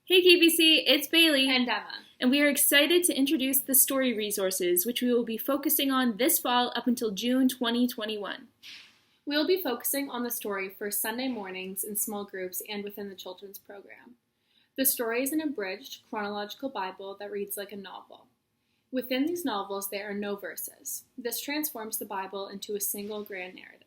Hey KBC, it's Bailey. And Emma. And we are excited to introduce the story resources, which we will be focusing on this fall up until June 2021. We'll be focusing on the story for Sunday mornings in small groups and within the children's program. The story is an abridged chronological Bible that reads like a novel. Within these novels, there are no verses. This transforms the Bible into a single grand narrative.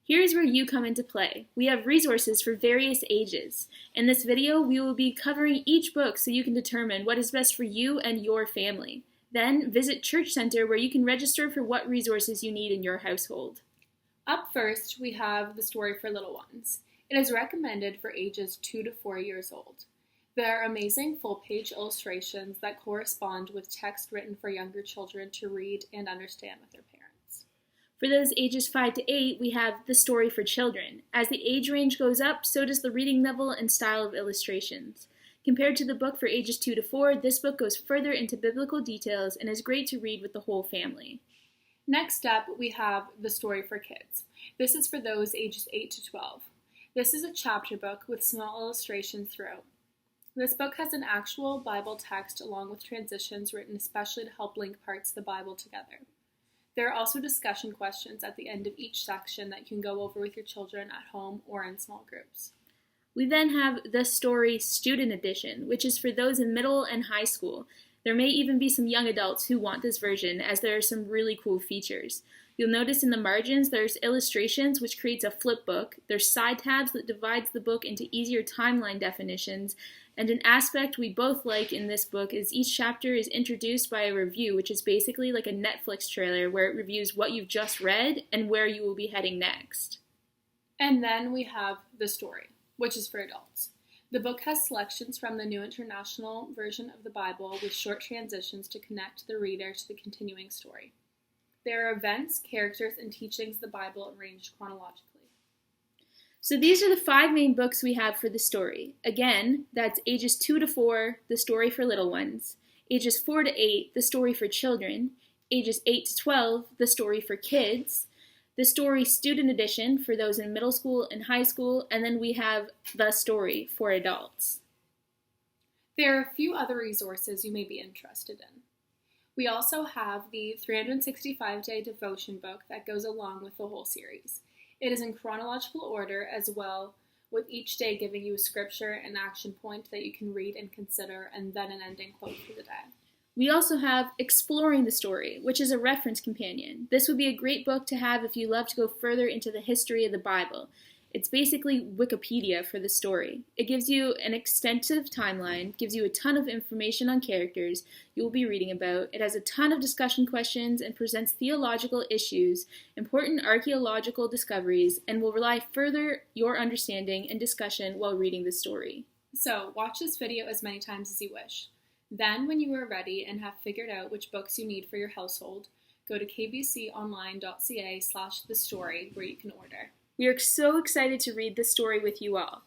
Here's where you come into play. We have resources for various ages. In this video, we will be covering each book so you can determine what is best for you and your family. Then visit Church Center where you can register for what resources you need in your household. Up first, we have the story for little ones. It is recommended for ages 2 to 4 years old. There are amazing full-page illustrations that correspond with text written for younger children to read and understand with their parents. For those ages 5 to 8, we have The Story for Children. As the age range goes up, so does the reading level and style of illustrations. Compared to the book for ages 2 to 4, this book goes further into biblical details and is great to read with the whole family. Next up, we have The Story for Kids. This is for those ages 8 to 12. This is a chapter book with small illustrations throughout. This book has an actual Bible text along with transitions written especially to help link parts of the Bible together. There are also discussion questions at the end of each section that you can go over with your children at home or in small groups. We then have The Story Student Edition, which is for those in middle and high school. There may even be some young adults who want this version, as there are some really cool features. You'll notice in the margins there's illustrations, which creates a flip book. There's side tabs that divides the book into easier timeline definitions. And an aspect we both like in this book is each chapter is introduced by a review, which is basically like a Netflix trailer where it reviews what you've just read and where you will be heading next. And then we have The Story, which is for adults. The book has selections from the New International Version of the Bible with short transitions to connect the reader to the continuing story. There are events, characters, and teachings of the Bible arranged chronologically. So these are the 5 main books we have for the story. Again, that's ages 2 to 4, The Story for Little Ones. Ages 4 to 8, The Story for Children. Ages 8 to 12, The Story for Kids. The Story Student Edition for those in middle school and high school. And then we have The Story for Adults. There are a few other resources you may be interested in. We also have the 365-day devotion book that goes along with the whole series. It is in chronological order as well, with each day giving you a scripture and action point that you can read and consider, and then an ending quote for the day. We also have Exploring the Story, which is a reference companion. This would be a great book to have if you love to go further into the history of the Bible. It's basically Wikipedia for the story. It gives you an extensive timeline, gives you a ton of information on characters you will be reading about. It has a ton of discussion questions and presents theological issues, important archaeological discoveries, and will rely further your understanding and discussion while reading the story. So, watch this video as many times as you wish. Then, when you are ready and have figured out which books you need for your household, go to kbconline.ca/thestory where you can order. We are so excited to read this story with you all.